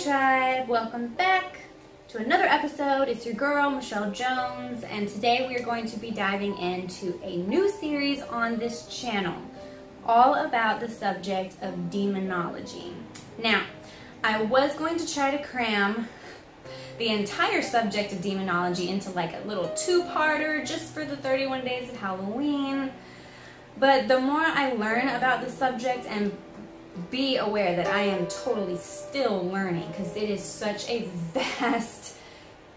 tribe, welcome back to another episode. It's your girl Michelle Jones, and today we are going to be diving into a new series on this channel all about the subject of demonology. Now, I was going to try to cram the entire subject of demonology into like a little two-parter just for the 31 days of Halloween, but the more I learn about the subject, and be aware that I am totally still learning because it is such a vast,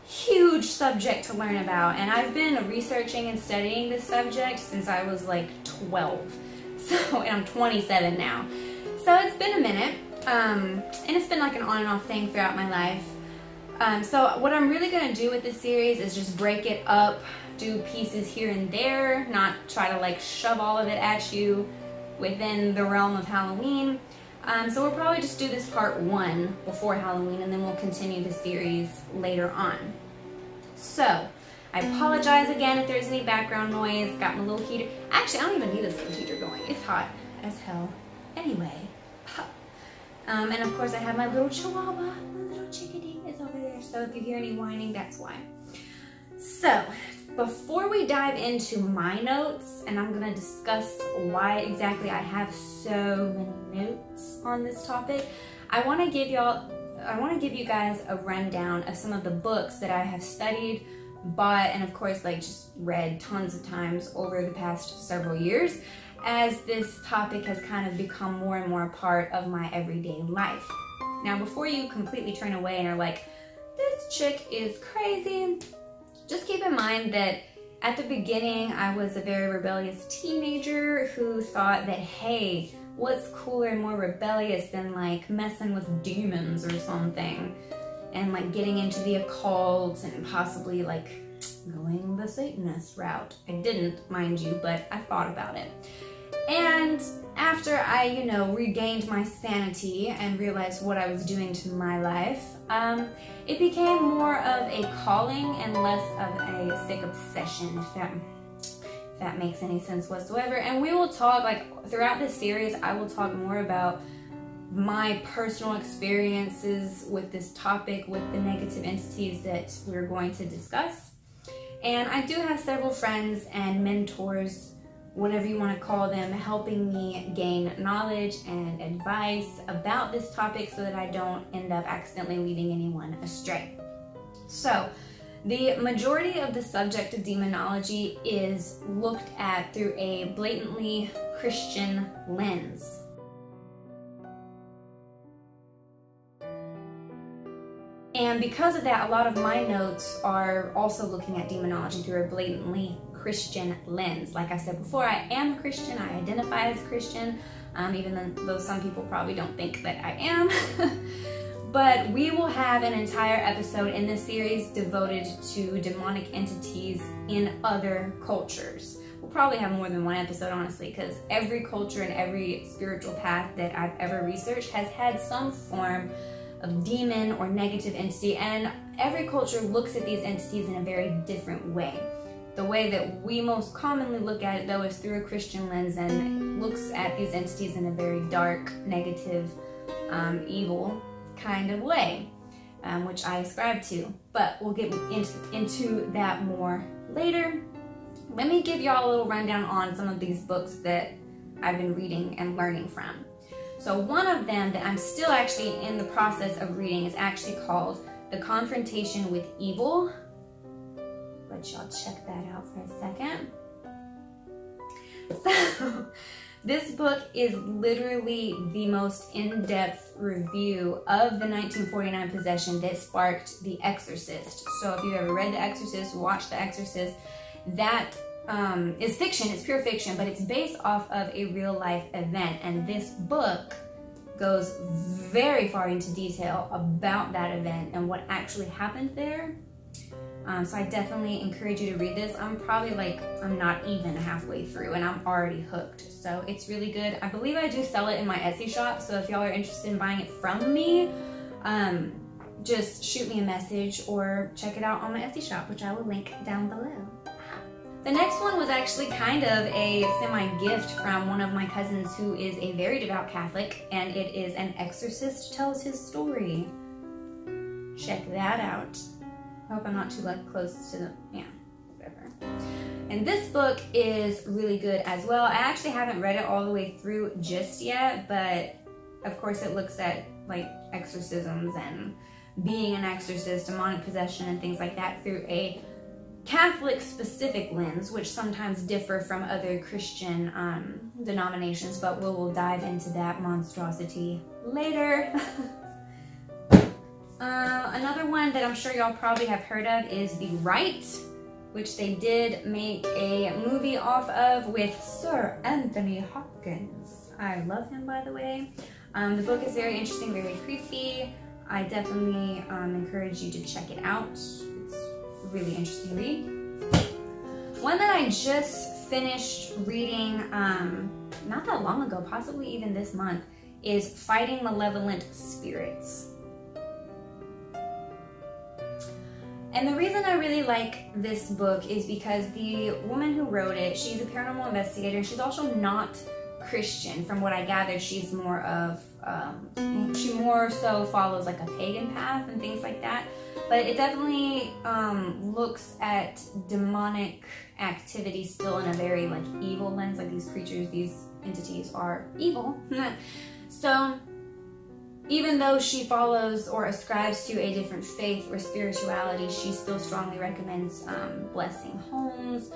huge subject to learn about, and I've been researching and studying this subject since I was like 12, and I'm 27 now, so it's been a minute, and it's been like an on and off thing throughout my life. So what I'm really going to do with this series is just break it up, do pieces here and there, not try to like shove all of it at you within the realm of Halloween. So we'll probably just do this part 1 before Halloween, and then we'll continue the series later on. So I apologize again if there's any background noise. Got my little heater. Actually, I don't even need this little heater going. It's hot as hell anyway. And of course I have my little chihuahua, my little chickadee is over there. So if you hear any whining, that's why. So before we dive into my notes, and I'm gonna discuss why exactly I have so many notes on this topic, I wanna give you guys a rundown of some of the books that I have studied, bought, and of course like just read tons of times over the past several years, as this topic has kind of become more and more a part of my everyday life. Now, before you completely turn away and are like, this chick is crazy, just keep in mind that at the beginning, I was a very rebellious teenager who thought that, hey, what's cooler and more rebellious than like messing with demons or something, and like getting into the occult and possibly like going the Satanist route. I didn't, mind you, but I thought about it. And after I, regained my sanity and realized what I was doing to my life, it became more of a calling and less of a sick obsession, if that makes any sense whatsoever. And we will talk, like, throughout this series, I will talk more about my personal experiences with this topic, with the negative entities that we're going to discuss. And I do have several friends and mentors, whatever you want to call them, helping me gain knowledge and advice about this topic so that I don't end up accidentally leading anyone astray. So, the majority of the subject of demonology is looked at through a blatantly Christian lens. And because of that, a lot of my notes are also looking at demonology through a blatantly Christian lens. Like I said before, I am a Christian. I identify as Christian, even though some people probably don't think that I am. But we will have an entire episode in this series devoted to demonic entities in other cultures. We'll probably have more than one episode, honestly, because every culture and every spiritual path that I've ever researched has had some form of demon or negative entity, and every culture looks at these entities in a very different way. The way that we most commonly look at it, though, is through a Christian lens and looks at these entities in a very dark, negative, evil kind of way, which I ascribe to. But we'll get into that more later. Let me give y'all a little rundown on some of these books that I've been reading and learning from. So one of them that I'm still actually in the process of reading is actually called The Confrontation with Evil. Let y'all check that out for a second. So this book is literally the most in-depth review of the 1949 possession that sparked The Exorcist. So if you've ever read The Exorcist, watched The Exorcist, that is fiction, it's pure fiction, but it's based off of a real life event. And this book goes very far into detail about that event and what actually happened there. So I definitely encourage you to read this. I'm not even halfway through and I'm already hooked. So it's really good. I believe I do sell it in my Etsy shop. So if y'all are interested in buying it from me, just shoot me a message or check it out on my Etsy shop, which I will link down below. The next one was actually kind of a semi-gift from one of my cousins who is a very devout Catholic, and it is An Exorcist Tells His Story check that out. I hope I'm not too close to the, yeah, whatever. And this book is really good as well. I actually haven't read it all the way through just yet, but of course it looks at like exorcisms and being an exorcist, demonic possession, and things like that through a Catholic specific lens, which sometimes differ from other Christian denominations, but we'll dive into that monstrosity later. Another one that I'm sure y'all probably have heard of is The Rite, which they did make a movie off of with Sir Anthony Hopkins. I love him, by the way. The book is very interesting, very creepy. I definitely encourage you to check it out. It's a really interesting read. One that I just finished reading not that long ago, possibly even this month, is Fighting Malevolent Spirits. And the reason I really like this book is because the woman who wrote it, she's a paranormal investigator. She's also not Christian. From what I gathered, she's more of, she more so follows like a pagan path and things like that. But it definitely looks at demonic activity still in a very like evil lens. Like these creatures, these entities are evil. So even though she follows or ascribes to a different faith or spirituality, she still strongly recommends blessing homes,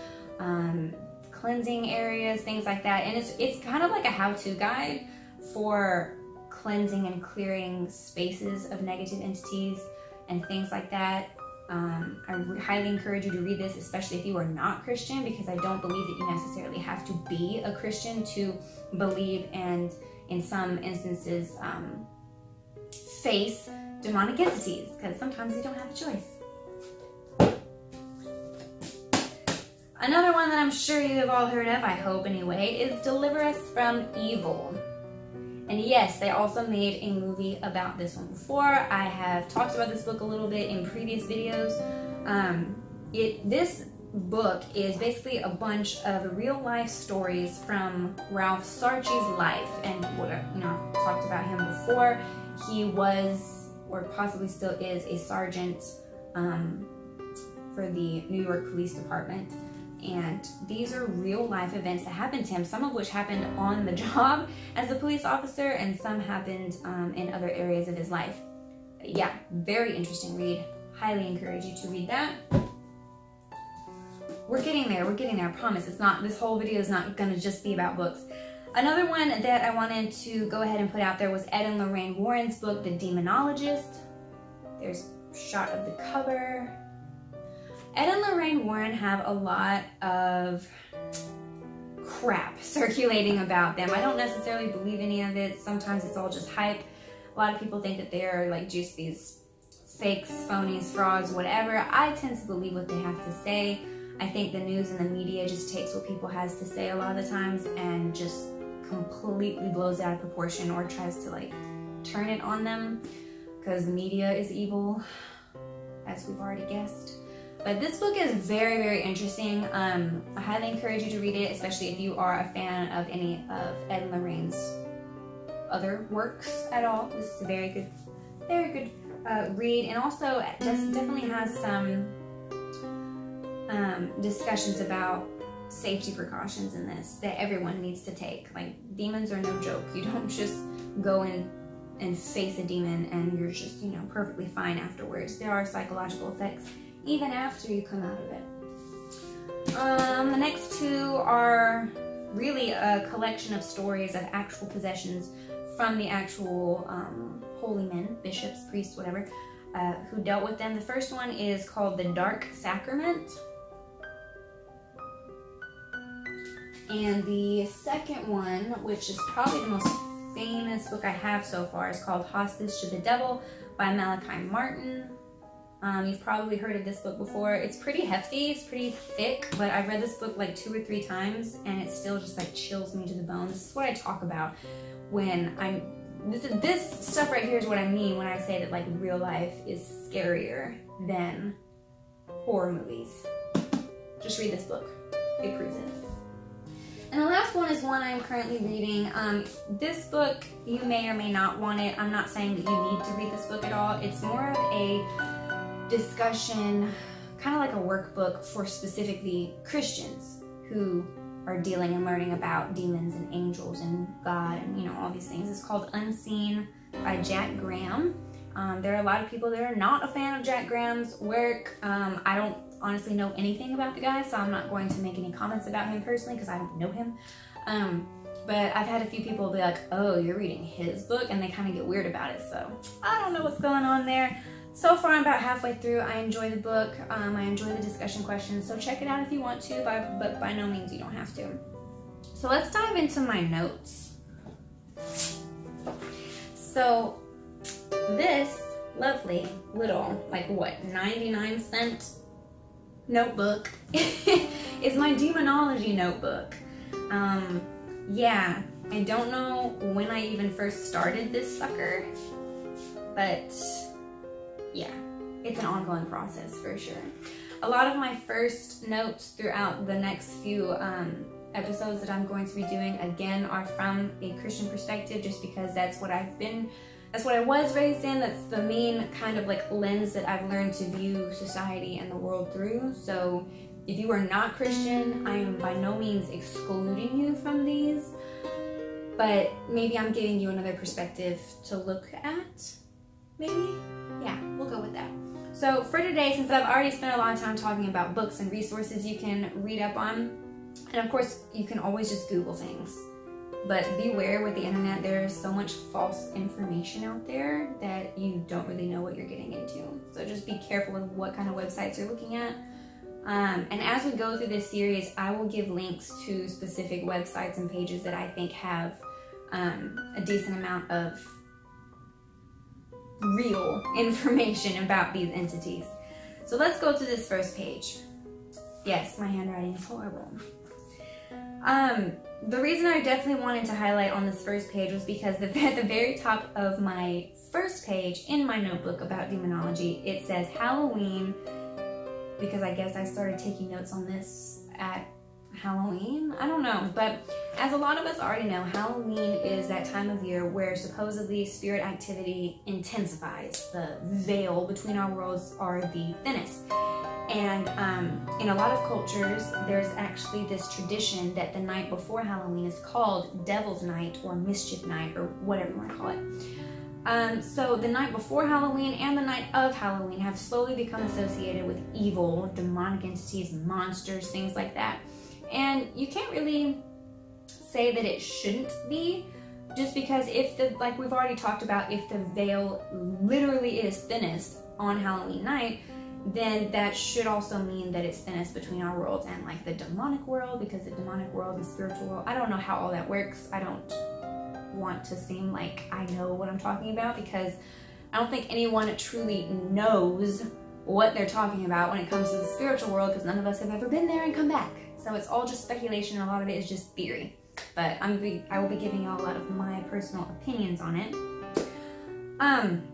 cleansing areas, things like that. And it's kind of like a how-to guide for cleansing and clearing spaces of negative entities and things like that. I highly encourage you to read this, especially if you are not Christian, because I don't believe that you necessarily have to be a Christian to believe and in some instances face demonic entities, because sometimes you don't have a choice. Another one that I'm sure you have all heard of, I hope anyway, is Deliver Us from Evil. And yes, they also made a movie about this one before. I have talked about this book a little bit in previous videos. This book is basically a bunch of real life stories from Ralph Sarchi's life. And what, I've talked about him before. He was, or possibly still is, a sergeant for the New York Police Department. And these are real life events that happened to him, some of which happened on the job as a police officer, and some happened in other areas of his life. Yeah, very interesting read. Highly encourage you to read that. We're getting there, I promise. It's not, this whole video is not gonna just be about books. Another one that I wanted to go ahead and put out there was Ed and Lorraine Warren's book, The Demonologist. There's a shot of the cover. Ed and Lorraine Warren have a lot of crap circulating about them. I don't necessarily believe any of it. Sometimes it's all just hype. A lot of people think that they're like just these fakes, phonies, frauds, whatever. I tend to believe what they have to say. I think the news and the media just takes what people has to say a lot of the times and just completely blows it out of proportion or tries to like turn it on them, because the media is evil, as we've already guessed. But this book is very, very interesting. I highly encourage you to read it, especially if you are a fan of any of Ed and Lorraine's other works at all. This is a very good read, and also definitely has some discussions about safety precautions in this that everyone needs to take. Like, demons are no joke. You don't just go in and face a demon and you're just, perfectly fine afterwards. There are psychological effects even after you come out of it. The next two are really a collection of stories of actual possessions from the actual holy men, bishops, priests, whatever, who dealt with them. The first one is called The Dark Sacrament. And the second one, which is probably the most famous book I have so far, is called Hostage to the Devil by Malachi Martin. You've probably heard of this book before. It's pretty hefty, it's pretty thick, but I've read this book like 2 or 3 times and it still just like chills me to the bones. This is what I talk about when this stuff right here is what I mean when I say that like real life is scarier than horror movies. Just read this book, it proves it. And the last one is one I'm currently reading. This book, you may or may not want it. I'm not saying that you need to read this book at all. It's more of a discussion, kind of like a workbook for specifically Christians who are dealing and learning about demons and angels and God and, you know, all these things. It's called Unseen by Jack Graham. There are a lot of people that are not a fan of Jack Graham's work. I don't honestly know anything about the guy, so I'm not going to make any comments about him personally because I don't know him. But I've had a few people be like, oh, you're reading his book, and they kind of get weird about it, so I don't know what's going on there. So far, I'm about halfway through. I enjoy the book. I enjoy the discussion questions, so check it out if you want to, but by no means you don't have to. So let's dive into my notes. So this lovely little, like what, 99-cent notebook is my Demonology notebook. Yeah, I don't know when I even first started this sucker, but yeah, it's an ongoing process for sure. A lot of my first notes throughout the next few episodes that I'm going to be doing, again, are from a Christian perspective, just because that's what I was raised in. That's the main kind of like lens that I've learned to view society and the world through. So if you are not Christian, I am by no means excluding you from these, but maybe I'm giving you another perspective to look at, maybe? Yeah, we'll go with that. So for today, since I've already spent a lot of time talking about books and resources you can read up on, and of course you can always just Google things, but beware with the internet, there's so much false information out there that you don't really know what you're getting into. So just be careful with what kind of websites you're looking at. And as we go through this series, I will give links to specific websites and pages that I think have a decent amount of real information about these entities. So let's go to this first page. Yes, my handwriting is horrible. The reason I definitely wanted to highlight on this first page was because at the very top of my first page in my notebook about demonology, it says Halloween, because I guess I started taking notes on this at Halloween. I don't know, but as a lot of us already know, Halloween is that time of year where supposedly spirit activity intensifies. The veil between our worlds are the thinnest. And in a lot of cultures, there's actually this tradition that the night before Halloween is called Devil's Night or Mischief Night or whatever you want to call it. So the night before Halloween and the night of Halloween have slowly become associated with evil, demonic entities, monsters, things like that. And you can't really say that it shouldn't be, just because like we've already talked about, if the veil literally is thinnest on Halloween night, then that should also mean that it's thinnest between our worlds and like the demonic world, because the demonic world and spiritual world, I don't know how all that works. I don't want to seem like I know what I'm talking about, because I don't think anyone truly knows what they're talking about when it comes to the spiritual world, because none of us have ever been there and come back. So it's all just speculation, and a lot of it is just theory. But I will be giving y'all a lot of my personal opinions on it.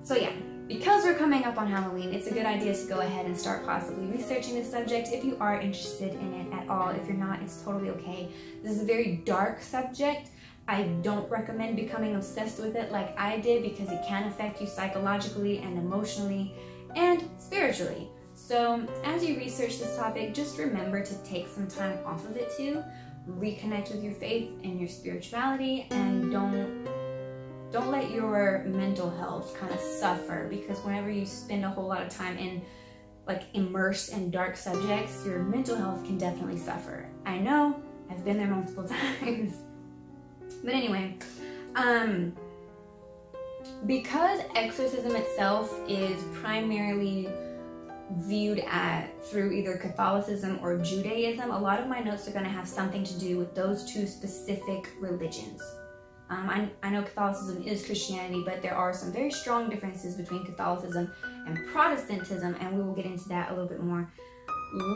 So yeah, because we're coming up on Halloween, it's a good idea to go ahead and start possibly researching this subject if you are interested in it at all. If you're not, it's totally okay. This is a very dark subject. I don't recommend becoming obsessed with it like I did, because it can affect you psychologically and emotionally and spiritually. So as you research this topic, just remember to take some time off of it too. Reconnect with your faith and your spirituality, and don't let your mental health kind of suffer, because whenever you spend a whole lot of time in like immersed in dark subjects, your mental health can definitely suffer. I know, I've been there multiple times. But anyway, because exorcism itself is primarily viewed through either Catholicism or Judaism, a lot of my notes are going to have something to do with those two specific religions. I know Catholicism is Christianity, but there are some very strong differences between Catholicism and Protestantism, and we will get into that a little bit more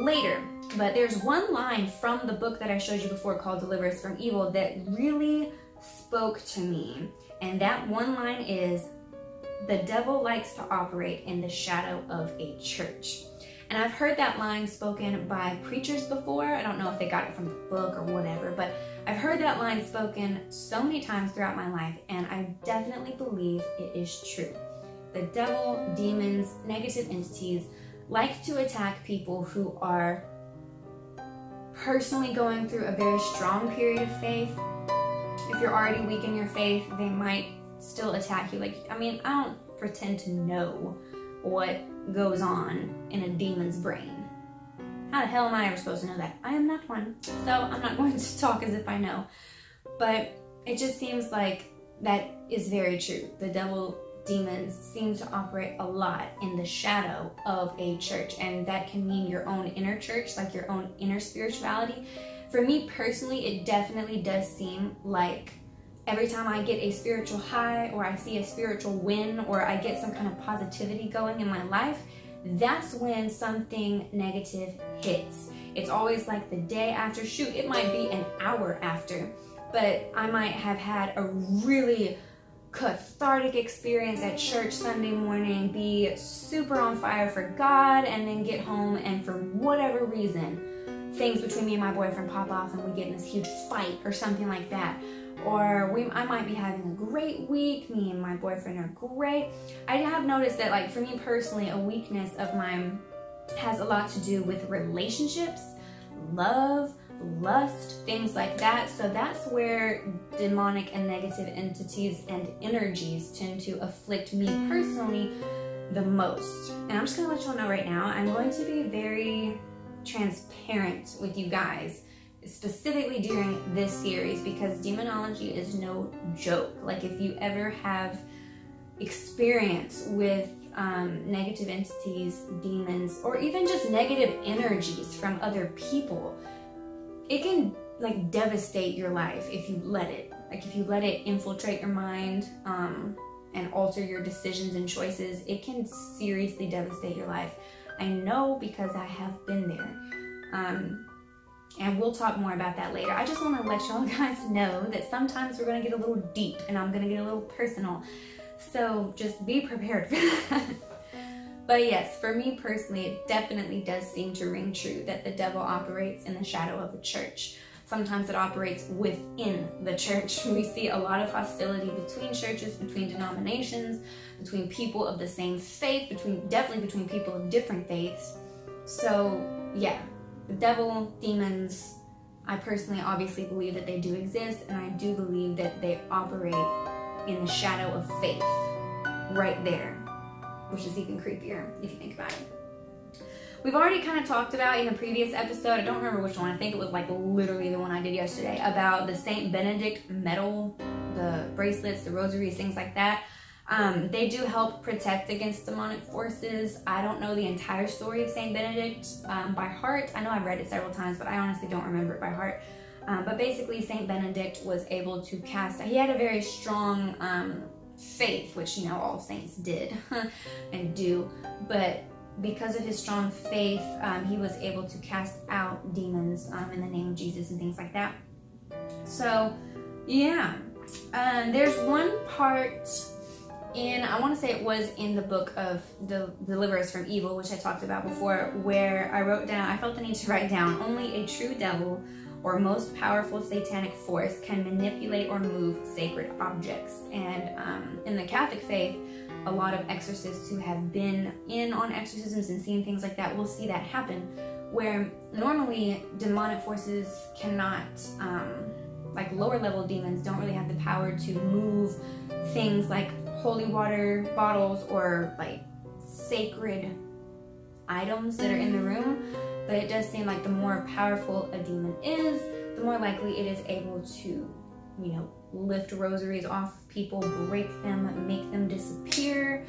later. But there's one line from the book that I showed you before called Deliver Us from Evil that really spoke to me, and that one line is, "The devil likes to operate in the shadow of a church." And I've heard that line spoken by preachers before. I don't know if they got it from the book or whatever, but I've heard that line spoken so many times throughout my life, and I definitely believe it is true. The devil, demons, negative entities like to attack people who are personally going through a very strong period of faith. If you're already weak in your faith, they might still attack you. Like, I mean, I don't pretend to know what goes on in a demon's brain. How the hell am I ever supposed to know that? I am not one, so I'm not going to talk as if I know. But it just seems like that is very true. The devil, demons seem to operate a lot in the shadow of a church, and that can mean your own inner church, like your own inner spirituality. For me personally, it definitely does seem like every time I get a spiritual high, or I see a spiritual win, or I get some kind of positivity going in my life, that's when something negative hits. It's always like the day after. Shoot, it might be an hour after, but I might have had a really cathartic experience at church Sunday morning, be super on fire for God, and then get home and for whatever reason, things between me and my boyfriend pop off and we get in this huge fight or something like that. Or I might be having a great week, me and my boyfriend are great. I have noticed that, like, for me personally, a weakness of mine has a lot to do with relationships, love, lust, things like that. So that's where demonic and negative entities and energies tend to afflict me personally the most. And I'm just gonna let y'all know right now, I'm going to be very transparent with you guys, specifically during this series, because demonology is no joke. Like, if you ever have experience with negative entities, demons, or even just negative energies from other people, it can like devastate your life if you let it. Like, if you let it infiltrate your mind and alter your decisions and choices, it can seriously devastate your life. I know because I have been there. And we'll talk more about that later. I just want to let y'all guys know that sometimes we're going to get a little deep and I'm going to get a little personal. So just be prepared for that. But yes, for me personally, it definitely does seem to ring true that the devil operates in the shadow of a church. Sometimes it operates within the church. We see a lot of hostility between churches, between denominations, between people of the same faith, definitely between people of different faiths. So yeah. The devil, demons, I personally obviously believe that they do exist, and I do believe that they operate in the shadow of faith right there, which is even creepier if you think about it. We've already kind of talked about in a previous episode, I don't remember which one, I think it was like literally the one I did yesterday, about the Saint Benedict medal, the bracelets, the rosaries, things like that. They do help protect against demonic forces. I don't know the entire story of Saint Benedict by heart. I know I've read it several times, but I honestly don't remember it by heart. But basically, Saint Benedict was able to cast, he had a very strong faith, which, you know, all saints did and do. But because of his strong faith, he was able to cast out demons in the name of Jesus and things like that. So, yeah. There's one part I want to say it was in the book of Deliver Us from Evil, which I talked about before, where I wrote down, I felt the need to write down, only a true devil or most powerful satanic force can manipulate or move sacred objects. And in the Catholic faith, a lot of exorcists who have been in on exorcisms and seen things like that will see that happen, where normally demonic forces cannot, like lower level demons don't really have the power to move things like holy water bottles or like sacred items that are in the room. But it does seem like the more powerful a demon is, the more likely it is able to, you know, lift rosaries off of people, break them, make them disappear.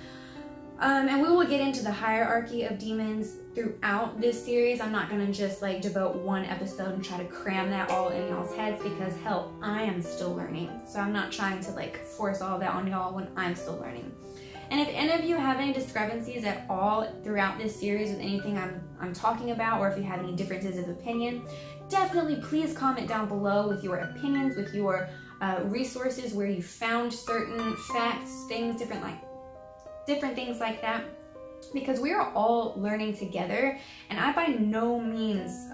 And we will get into the hierarchy of demons throughout this series. I'm not going to just like devote one episode and try to cram that all in y'all's heads, because hell, I am still learning. So I'm not trying to like force all that on y'all when I'm still learning. And if any of you have any discrepancies at all throughout this series with anything I'm talking about, or if you have any differences of opinion, definitely please comment down below with your opinions, with your resources where you found certain facts, things, different things like that. because we are all learning together, and I by no means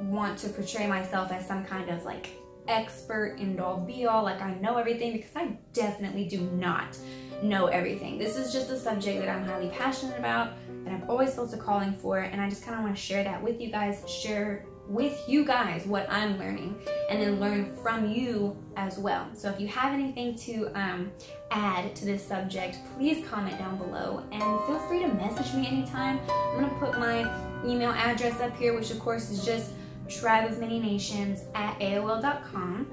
want to portray myself as some kind of like expert, end all be all, like I know everything, because I definitely do not know everything. This is just a subject that I'm highly passionate about, that I've always felt a calling for, and I just kind of want to share that with you guys, share with you guys what I'm learning, and then learn from you as well. So if you have anything to add to this subject, please comment down below, and feel free to message me anytime. I'm gonna put my email address up here, which of course is just tribeofmanynations@aol.com.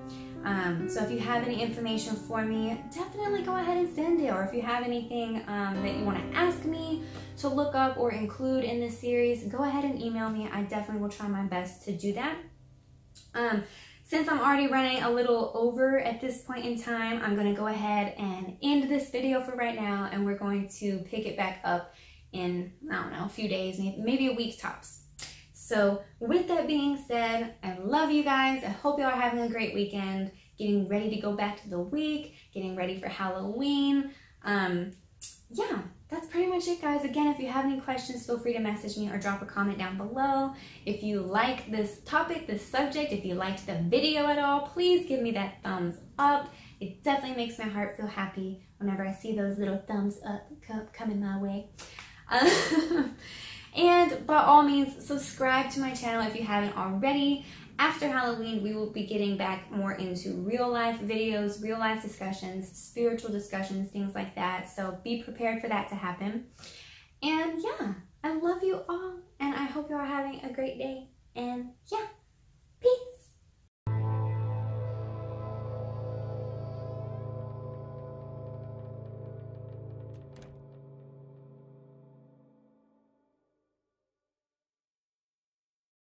So if you have any information for me, definitely go ahead and send it. Or if you have anything that you want to ask me to look up or include in this series, go ahead and email me. I definitely will try my best to do that. Since I'm already running a little over at this point in time, I'm going to go ahead and end this video for right now, and we're going to pick it back up in, I don't know, a few days, maybe a week tops. So with that being said, I love you guys. I hope you are having a great weekend, getting ready to go back to the week, getting ready for Halloween. Yeah, that's pretty much it, guys. Again, if you have any questions, feel free to message me or drop a comment down below. If you like this topic, this subject, if you liked the video at all, please give me that thumbs up. It definitely makes my heart feel happy whenever I see those little thumbs up coming my way. And by all means, subscribe to my channel if you haven't already. After Halloween, we will be getting back more into real life videos, real life discussions, spiritual discussions, things like that. So be prepared for that to happen. And yeah, I love you all, and I hope you are having a great day. And yeah.